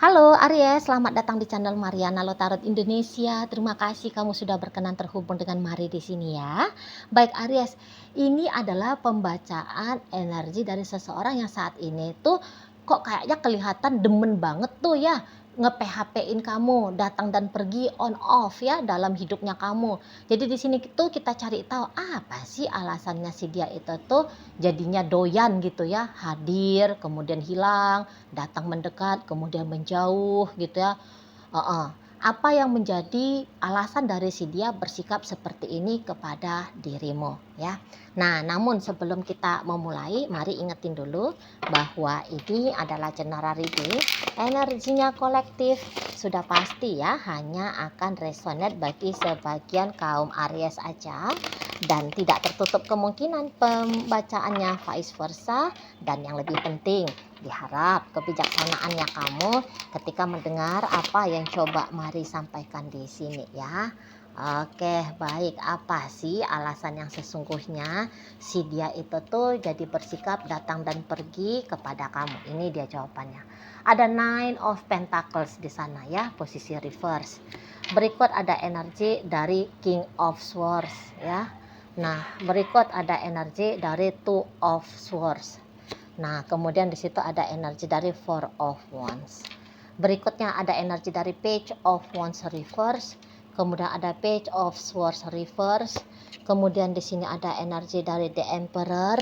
Halo Aries, selamat datang di channel Mariana Lotarot Indonesia. Terima kasih kamu sudah berkenan terhubung dengan Mari di sini ya. Baik Aries, ini adalah pembacaan energi dari seseorang yang saat ini tuh kok kayaknya kelihatan demen banget tuh ya nge-PHP-in kamu, datang dan pergi on off ya dalam hidupnya kamu. Jadi di sini tuh kita cari tahu apa sih alasannya si dia itu tuh jadinya doyan gitu ya, hadir kemudian hilang, datang mendekat kemudian menjauh gitu ya. Heeh. Apa yang menjadi alasan dari si dia bersikap seperti ini kepada dirimu ya. Nah, namun sebelum kita memulai, mari ingetin dulu bahwa ini adalah general reading, energinya kolektif, sudah pasti ya hanya akan resonate bagi sebagian kaum Aries aja dan tidak tertutup kemungkinan pembacaannya vice versa. Dan yang lebih penting, diharap kebijaksanaannya kamu ketika mendengar apa yang coba Mari sampaikan di sini ya. Oke, baik. Apa sih alasan yang sesungguhnya si dia itu tuh jadi bersikap datang dan pergi kepada kamu? Ini dia jawabannya. Ada Nine of Pentacles di sana ya, posisi reverse. Berikut ada energi dari King of Swords ya. Nah, berikut ada energi dari Two of Swords. Nah, kemudian di situ ada energi dari Four of Wands. Berikutnya ada energi dari Page of Wands reverse, kemudian ada Page of Swords reverse, kemudian di sini ada energi dari The Emperor,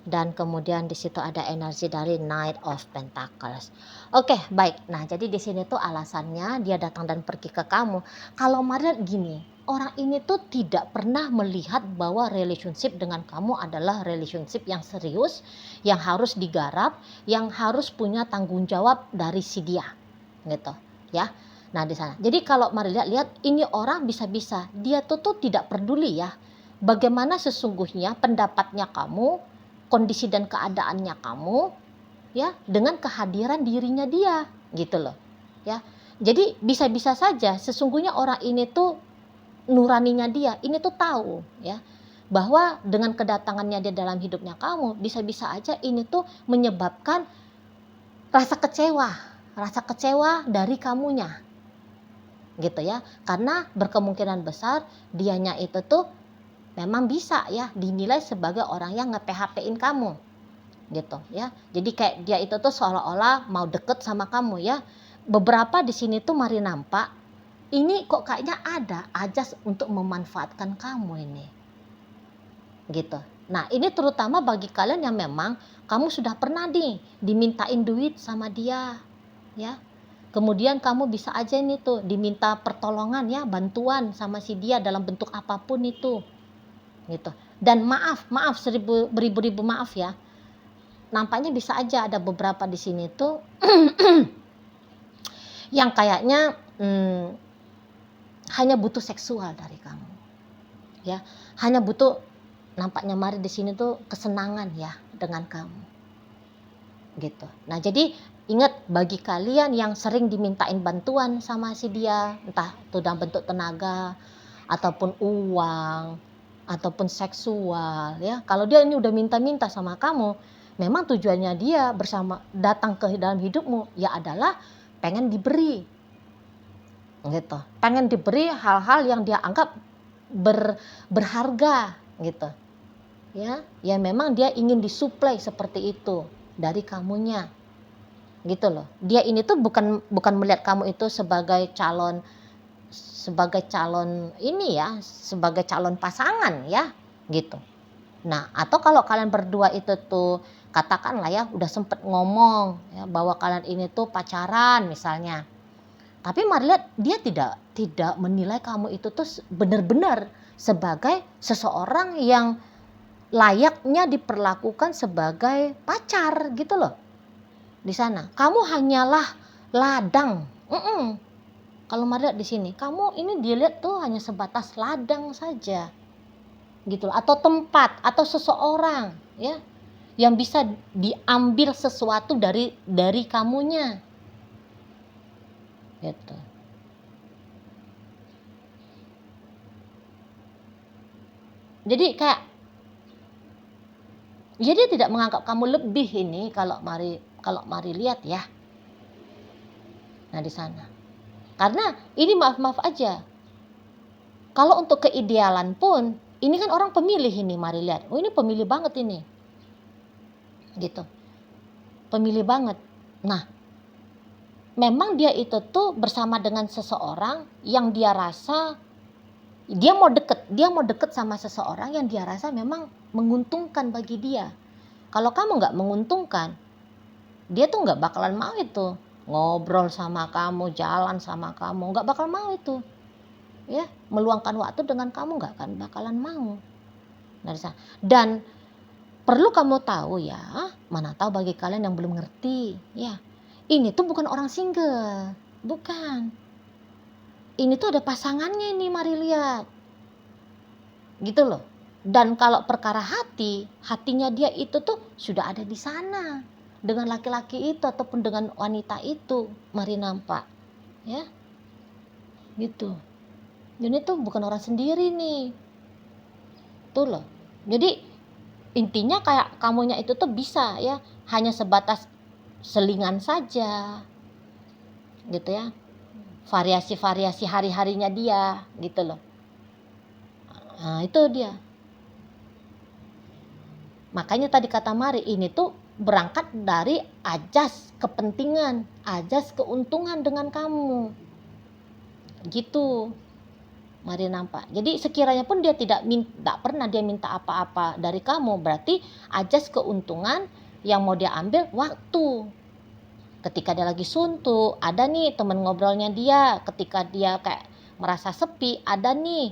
dan kemudian di situ ada energi dari Knight of Pentacles. Oke, baik. Nah, jadi di sini tuh alasannya dia datang dan pergi ke kamu. Kalau Maria gini, orang ini tuh tidak pernah melihat bahwa relationship dengan kamu adalah relationship yang serius, yang harus digarap, yang harus punya tanggung jawab dari si dia, gitu ya. Nah di sana. Jadi kalau mari lihat ini orang bisa-bisa dia tuh tidak peduli ya bagaimana sesungguhnya pendapatnya kamu, kondisi dan keadaannya kamu ya dengan kehadiran dirinya dia gitu loh ya. Jadi bisa-bisa saja sesungguhnya orang ini tuh nuraninya dia ini tuh tahu ya bahwa dengan kedatangannya dia dalam hidupnya kamu bisa-bisa aja ini tuh menyebabkan rasa kecewa dari kamunya gitu ya, karena berkemungkinan besar dianya itu tuh memang bisa ya dinilai sebagai orang yang nge-PHP-in kamu gitu ya. Jadi kayak dia itu tuh seolah-olah mau deket sama kamu ya. Beberapa di sini tuh mari nampak ini kok kayaknya ada ajas untuk memanfaatkan kamu ini gitu. Nah ini terutama bagi kalian yang memang kamu sudah pernah nih dimintain duit sama dia ya. Kemudian kamu bisa aja nih tuh diminta pertolongan ya, bantuan sama si dia dalam bentuk apapun itu gitu. Dan maaf beribu-ribu maaf ya. Nampaknya bisa aja ada beberapa di sini tuh yang kayaknya hanya butuh seksual dari kamu. Ya, hanya butuh nampaknya Mari di sini tuh kesenangan ya dengan kamu. Gitu. Nah, jadi ingat bagi kalian yang sering dimintain bantuan sama si dia, entah itu dalam bentuk tenaga ataupun uang ataupun seksual ya. Kalau dia ini udah minta-minta sama kamu, memang tujuannya dia bersama datang ke dalam hidupmu ya adalah pengen diberi. Gitu. Pengen diberi hal-hal yang dia anggap berharga gitu. Ya memang dia ingin disuplai seperti itu dari kamunya gitu loh. Dia ini tuh bukan melihat kamu itu sebagai calon ini ya, sebagai calon pasangan ya gitu. Nah atau kalau kalian berdua itu tuh katakanlah ya udah sempet ngomong ya, bahwa kalian ini tuh pacaran misalnya, tapi mari lihat dia tidak menilai kamu itu tuh benar-benar sebagai seseorang yang layaknya diperlakukan sebagai pacar gitu loh. Di sana kamu hanyalah ladang. Kalau Maria di sini kamu ini dilihat tuh hanya sebatas ladang saja gitu loh, atau tempat atau seseorang ya yang bisa diambil sesuatu dari kamunya gitu. Jadi kayak ya dia tidak menganggap kamu lebih ini kalau Mari lihat ya. Nah di sana. Karena ini maaf-maaf aja. Kalau untuk keidealan pun, ini kan orang pemilih ini, mari lihat. Oh ini pemilih banget ini. Gitu. Pemilih banget. Nah, memang dia itu tuh bersama dengan seseorang yang dia rasa dia mau deket sama seseorang yang dia rasa memang menguntungkan bagi dia. Kalau kamu nggak menguntungkan, dia tuh nggak bakalan mau itu ngobrol sama kamu, jalan sama kamu, nggak bakal mau itu, ya meluangkan waktu dengan kamu nggak akan bakalan mau. Dan perlu kamu tahu ya, mana tahu bagi kalian yang belum ngerti, ya ini tuh bukan orang single, bukan. Ini tuh ada pasangannya ini, mari lihat. Gitu loh. Dan kalau perkara hatinya dia itu tuh sudah ada di sana dengan laki-laki itu ataupun dengan wanita itu, mari nampak. Ya. Gitu. Jadi tuh bukan orang sendiri nih. Tuh loh. Jadi intinya kayak kamunya itu tuh bisa ya, hanya sebatas selingan saja. Gitu ya. Variasi-variasi hari-harinya dia, gitu loh. Nah, itu dia. Makanya tadi kata Mari, ini tuh berangkat dari ajas kepentingan, ajas keuntungan dengan kamu. Gitu. Mari nampak. Jadi sekiranya pun dia tidak pernah dia minta apa-apa dari kamu, berarti ajas keuntungan yang mau dia ambil waktu. Ketika dia lagi suntuk, ada nih teman ngobrolnya dia. Ketika dia kayak merasa sepi, ada nih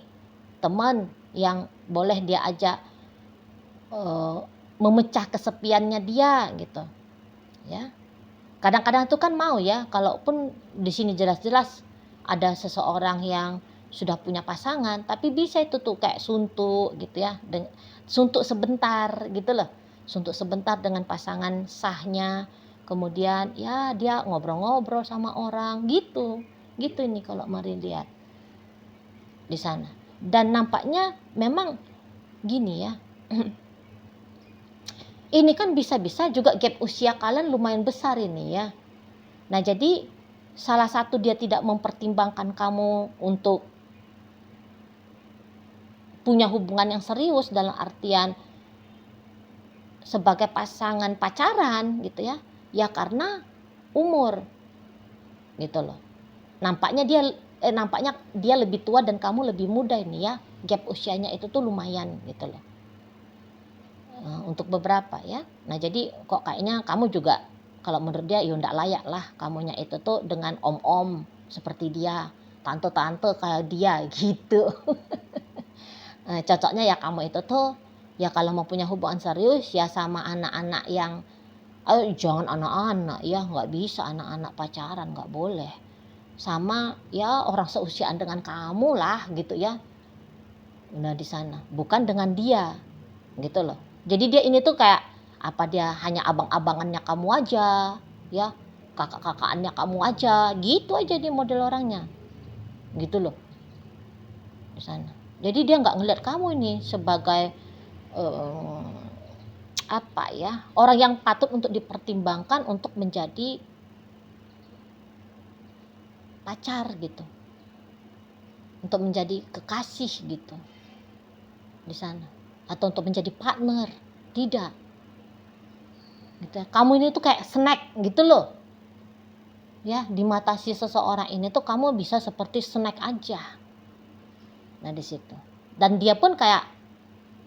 teman yang boleh dia ajak memecah kesepiannya dia gitu. Ya. Kadang-kadang itu kan mau ya, kalaupun di sini jelas-jelas ada seseorang yang sudah punya pasangan, tapi bisa itu tuh kayak suntuk gitu ya. Suntuk sebentar gitu loh. Suntuk sebentar dengan pasangan sahnya. Kemudian ya dia ngobrol-ngobrol sama orang gitu. Gitu ini kalau Mari lihat di sana. Dan nampaknya memang gini ya. Ini kan bisa-bisa juga gap usia kalian lumayan besar ini ya. Nah jadi salah satu dia tidak mempertimbangkan kamu untuk punya hubungan yang serius dalam artian sebagai pasangan pacaran gitu ya. Ya karena umur gitu loh. Nampaknya dia lebih tua dan kamu lebih muda ini ya. Gap usianya itu tuh lumayan gitu loh. Untuk beberapa ya. Nah jadi kok kayaknya kamu juga kalau menurut dia ya enggak layak lah kamunya itu tuh dengan om-om seperti dia, tante-tante kayak dia gitu. Cocoknya ya kamu itu tuh ya kalau mau punya hubungan serius ya sama anak-anak yang jangan anak-anak ya, nggak bisa anak-anak pacaran, nggak boleh. Sama ya orang seusiaan dengan kamu lah gitu ya. Nah di sana, bukan dengan dia gitu loh. Jadi dia ini tuh kayak apa, dia hanya abang-abangannya kamu aja ya, kakak-kakakannya kamu aja, gitu aja dia model orangnya gitu loh di sana. Jadi dia nggak ngeliat kamu ini sebagai apa ya, orang yang patut untuk dipertimbangkan untuk menjadi pacar gitu, untuk menjadi kekasih gitu di sana, atau untuk menjadi partner, tidak gitu ya. Kamu ini tuh kayak snack gitu loh ya, di mata si seseorang ini tuh kamu bisa seperti snack aja. Nah di situ, dan dia pun kayak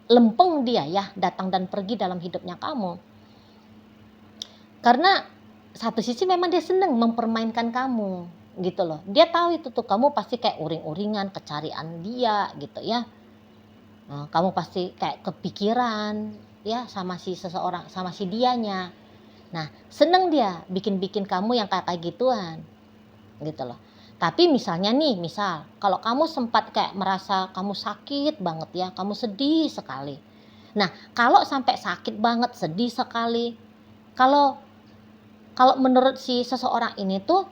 lempeng dia ya, datang dan pergi dalam hidupnya kamu, karena satu sisi memang dia seneng mempermainkan kamu gitu loh. Dia tahu itu tuh kamu pasti kayak uring-uringan kecarian dia gitu ya. Nah, kamu pasti kayak kepikiran ya sama si seseorang, sama si dianya. Nah, seneng dia bikin-bikin kamu yang kayak gituan gitu loh. Tapi misalnya nih, kalau kamu sempat kayak merasa kamu sakit banget ya, kamu sedih sekali. Nah, kalau sampai sakit banget, sedih sekali, kalau menurut si seseorang ini tuh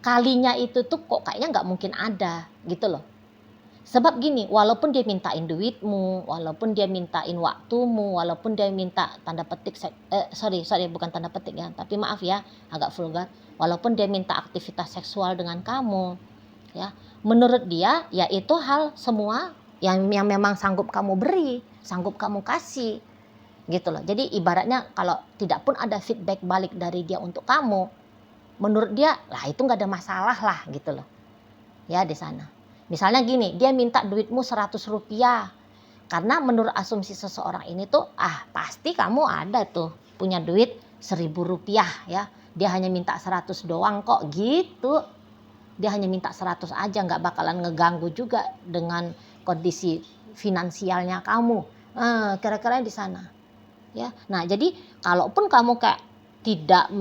kalinya itu tuh kok kayaknya nggak mungkin ada gitu loh. Sebab gini, walaupun dia mintain duitmu, walaupun dia mintain waktumu, walaupun dia minta tanda petik sorry bukan tanda petik ya, tapi maaf ya, agak vulgar. Walaupun dia minta aktivitas seksual dengan kamu, ya. Menurut dia, ya itu hal semua yang memang sanggup kamu beri, sanggup kamu kasih, gitu loh. Jadi ibaratnya kalau tidak pun ada feedback balik dari dia untuk kamu, menurut dia lah itu nggak ada masalah lah, gitu loh. Ya di sana. Misalnya gini, dia minta duitmu 100 rupiah. Karena menurut asumsi seseorang ini tuh, pasti kamu ada tuh punya duit 1.000 rupiah ya. Dia hanya minta 100 doang kok gitu. Dia hanya minta 100 aja, nggak bakalan ngeganggu juga dengan kondisi finansialnya kamu. Kira-kira di sana. Ya. Nah, jadi kalaupun kamu kayak tidak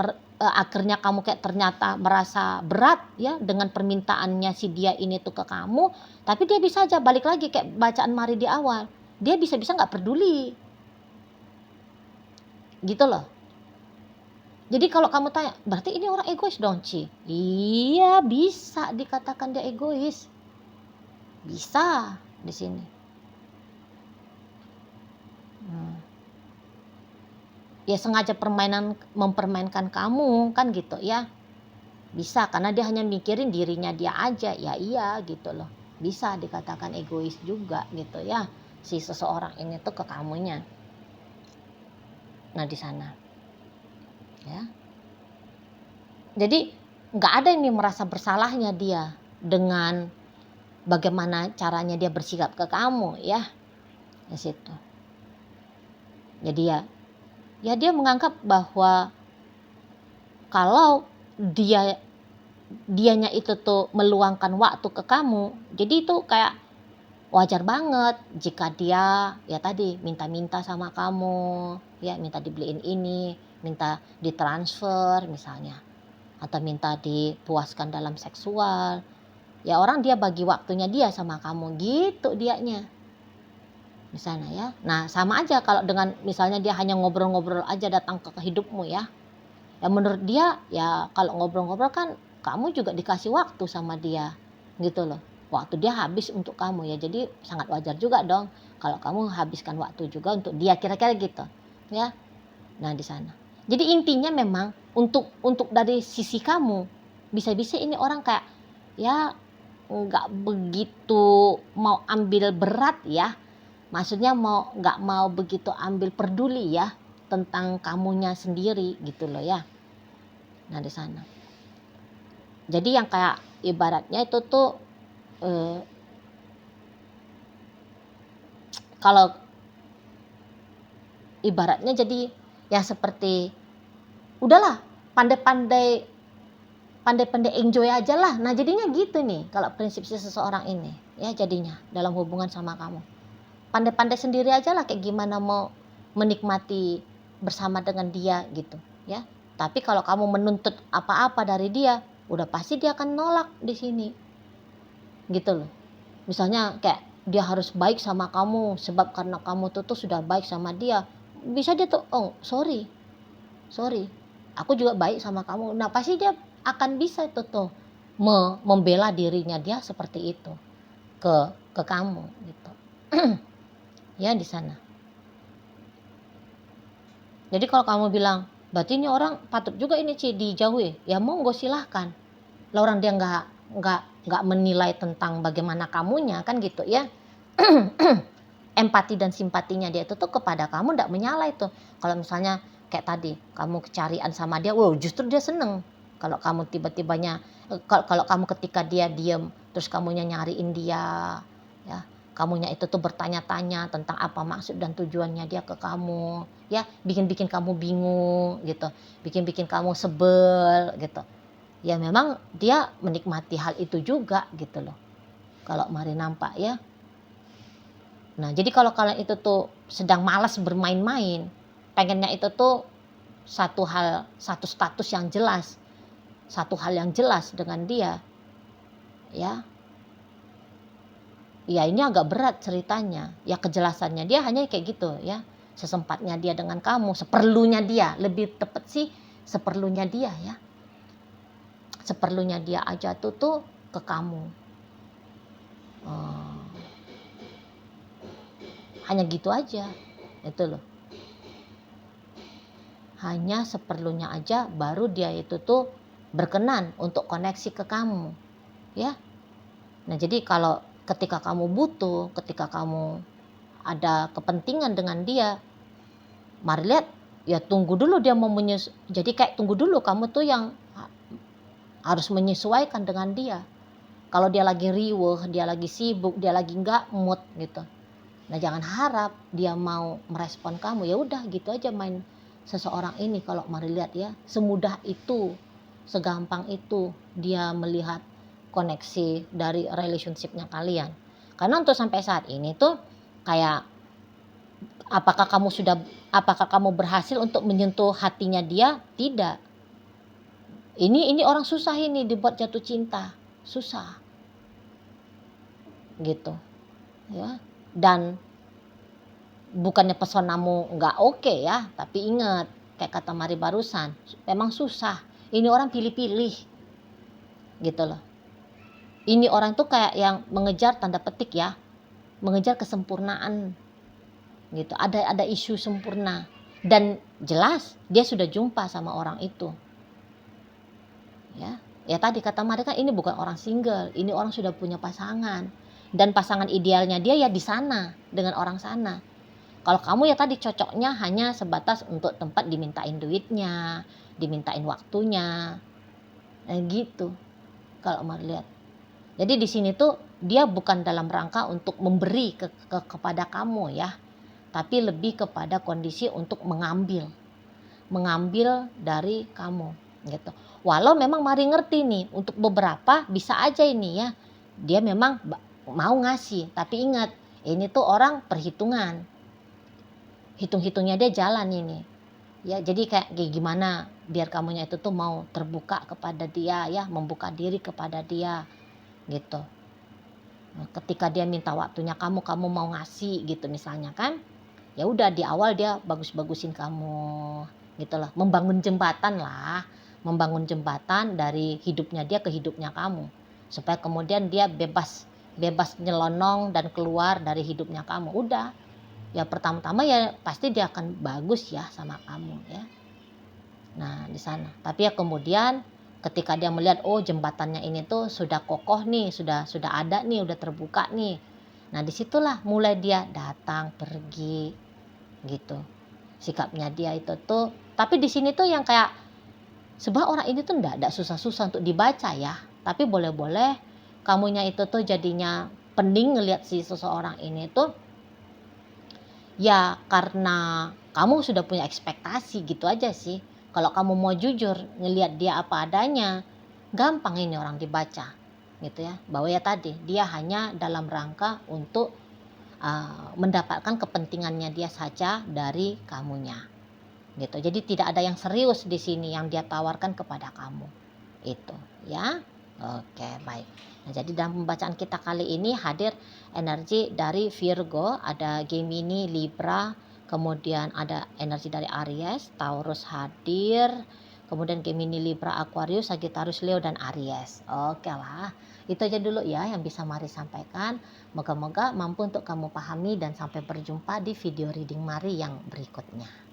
akhirnya kamu kayak ternyata merasa berat ya dengan permintaannya si dia ini tuh ke kamu, tapi dia bisa aja balik lagi kayak bacaan Mari di awal. Dia bisa-bisa nggak peduli. Gitu loh. Jadi kalau kamu tanya, berarti ini orang egois dong, Ci? Iya, bisa dikatakan dia egois. Bisa di sini. Ya sengaja mempermainkan kamu kan gitu ya. Bisa karena dia hanya mikirin dirinya dia aja. Ya iya gitu loh. Bisa dikatakan egois juga gitu ya. Si seseorang ini tuh ke kamunya. Nah di sana. Ya. Jadi nggak ada ini merasa bersalahnya dia dengan bagaimana caranya dia bersikap ke kamu ya. Di situ. Jadi ya dia menganggap bahwa kalau dianya itu tuh meluangkan waktu ke kamu, jadi itu kayak wajar banget jika dia ya tadi minta-minta sama kamu, ya minta dibeliin ini, minta ditransfer misalnya, atau minta dipuaskan dalam seksual. Ya orang dia bagi waktunya dia sama kamu gitu dianya. Di sana ya. Nah, sama aja kalau dengan misalnya dia hanya ngobrol-ngobrol aja datang ke hidupmu ya. Ya menurut dia ya kalau ngobrol-ngobrol kan kamu juga dikasih waktu sama dia gitu loh. Waktu dia habis untuk kamu ya. Jadi sangat wajar juga dong kalau kamu habiskan waktu juga untuk dia, kira-kira gitu. Ya. Nah, di sana. Jadi intinya memang untuk dari sisi kamu bisa-bisa ini orang kayak ya nggak begitu mau ambil berat ya. Maksudnya nggak mau begitu ambil peduli ya tentang kamunya sendiri gitu loh ya. Nah di sana. Jadi yang kayak ibaratnya itu tuh kalau ibaratnya jadi ya seperti udahlah pandai-pandai enjoy aja lah. Nah jadinya gitu nih kalau prinsip seseorang ini ya jadinya dalam hubungan sama kamu. Pandai-pandai sendiri aja lah kayak gimana mau menikmati bersama dengan dia gitu ya. Tapi kalau kamu menuntut apa-apa dari dia, udah pasti dia akan nolak di sini. Gitu loh. Misalnya kayak dia harus baik sama kamu sebab karena kamu tuh sudah baik sama dia. Bisa dia tuh, "Oh, sorry. Aku juga baik sama kamu." Nah, pasti dia akan bisa itu tuh membela dirinya dia seperti itu ke kamu gitu. Ya di sana. Jadi kalau kamu bilang, berarti ini orang patut juga ini Ci dijauhi. Ya monggo silahkan. Lah orang dia nggak menilai tentang bagaimana kamunya kan gitu ya. Empati dan simpatinya dia itu tuh kepada kamu nggak menyalai tuh. Kalau misalnya kayak tadi kamu kecarian sama dia, wow justru dia seneng. Kalau kamu tiba-tibanya, kalau kamu ketika dia diem, terus kamunya nyariin dia, ya kamunya itu tuh bertanya-tanya tentang apa maksud dan tujuannya dia ke kamu, ya bikin kamu bingung gitu, bikin kamu sebel gitu. Ya memang dia menikmati hal itu juga gitu loh. Kalau Mari nampak ya. Nah jadi kalau kalian itu tuh sedang malas bermain-main, pengennya itu tuh satu status yang jelas, satu hal yang jelas dengan dia, ya ini agak berat ceritanya. Ya kejelasannya dia hanya kayak gitu ya, sesempatnya dia dengan kamu, seperlunya dia, lebih tepat sih seperlunya dia ya, seperlunya dia aja tuh ke kamu. Hanya gitu aja. Itu loh. Hanya seperlunya aja baru dia itu tuh berkenan untuk koneksi ke kamu, ya. Nah, jadi kalau ketika kamu butuh, ketika kamu ada kepentingan dengan dia, mari lihat, ya tunggu dulu dia mau jadi kayak tunggu dulu kamu tuh yang harus menyesuaikan dengan dia. Kalau dia lagi riweuh, dia lagi sibuk, dia lagi nggak mood gitu. Nah, jangan harap dia mau merespon kamu. Ya udah gitu aja main seseorang ini. Kalau mari lihat ya, semudah itu, segampang itu dia melihat koneksi dari relationship-nya kalian. Karena untuk sampai saat ini tuh kayak apakah kamu berhasil untuk menyentuh hatinya dia? Tidak. Ini orang susah ini dibuat jatuh cinta. Susah. Gitu. Ya. Dan bukannya pesonamu nggak oke ya, tapi ingat kayak kata Mari barusan, memang susah. Ini orang pilih-pilih. Gitu loh. Ini orang tuh kayak yang mengejar tanda petik ya, mengejar kesempurnaan. Gitu. Ada isu sempurna dan jelas dia sudah jumpa sama orang itu. Ya tadi kata mereka ini bukan orang single, ini orang sudah punya pasangan dan pasangan idealnya dia ya di sana dengan orang sana. Kalau kamu ya tadi cocoknya hanya sebatas untuk tempat dimintain duitnya, dimintain waktunya, gitu. Kalau mau lihat. Jadi di sini tuh dia bukan dalam rangka untuk memberi kepada kamu ya, tapi lebih kepada kondisi untuk mengambil dari kamu gitu. Walau memang Mari ngerti nih, untuk beberapa bisa aja ini ya, dia memang mau ngasih, tapi ingat ini tuh orang perhitungan, hitung-hitungnya dia jalan ini ya. Jadi kayak gimana biar kamunya itu tuh mau terbuka kepada dia ya, membuka diri kepada dia gitu. Nah, ketika dia minta waktunya kamu mau ngasih gitu misalnya kan, ya udah di awal dia bagus-bagusin kamu gitu lah, membangun jembatan dari hidupnya dia ke hidupnya kamu, supaya kemudian dia bebas nyelonong dan keluar dari hidupnya kamu. Udah ya, pertama-tama ya pasti dia akan bagus ya sama kamu ya. Nah di sana, tapi ya kemudian ketika dia melihat oh jembatannya ini tuh sudah kokoh nih, sudah ada nih, udah terbuka nih, nah disitulah mulai dia datang pergi gitu sikapnya dia itu tuh. Tapi di sini tuh yang kayak sebab orang ini tuh enggak susah-susah untuk dibaca ya, tapi boleh-boleh kamunya itu tuh jadinya pening ngelihat si seseorang ini tuh ya karena kamu sudah punya ekspektasi gitu aja sih. Kalau kamu mau jujur ngelihat dia apa adanya, gampang ini orang dibaca gitu ya, bahwa ya tadi dia hanya dalam rangka untuk mendapatkan kepentingannya dia saja dari kamunya gitu. Jadi tidak ada yang serius di sini yang dia tawarkan kepada kamu itu ya. Oke, baik. Nah, jadi dalam pembacaan kita kali ini hadir energi dari Virgo, ada Gemini, Libra, kemudian ada energi dari Aries, Taurus hadir, kemudian Gemini, Libra, Aquarius, Sagittarius, Leo, dan Aries. Oke lah, itu aja dulu ya yang bisa Mari sampaikan. Moga-moga mampu untuk kamu pahami dan sampai berjumpa di video reading Mari yang berikutnya.